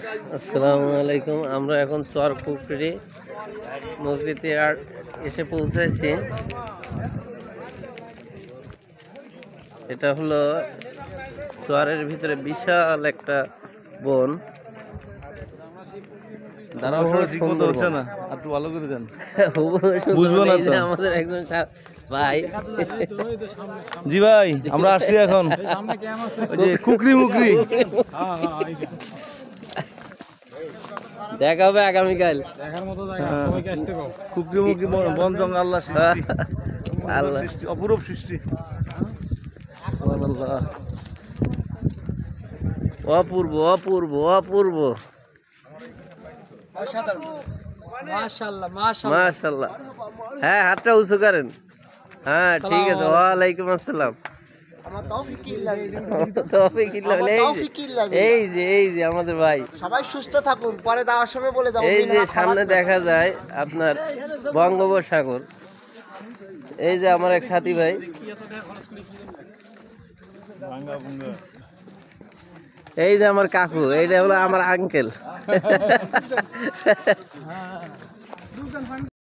আসসালামু আলাইকুম। আমরা এখন চরপুকুরি মসজিদে এসে পৌঁছেছি। এটা হলো চরের ভিতরে বিশাল একটা বন। আমাদের একজন ভাই, জি ভাই, আমরা আসছি এখন কুকরি মুকরি দেখা হবে আগামীকাল। কুকরি মুকরি বন জঙ্গল আল্লাহ সৃষ্টি, আল্লাহ সৃষ্টি, অপরূপ সৃষ্টি। অপূর্ব অপূর্ব অপূর্ব। মাশাআল্লাহ। হ্যাঁ, হাতটা উঁচু করেন। হ্যাঁ, ঠিক আছে। ওয়ালাইকুম আসসালাম। এই যে আমাদের ভাই, সবাই সুস্থ থাকুন, পরে যাওয়ার সময় বলে দাও। এই যে সামনে দেখা যায় আপনার বঙ্গোপসাগর। এই যে আমার এক সাথী ভাই, এই যে আমার কাকু, এইটা হলো আমার আঙ্কেল।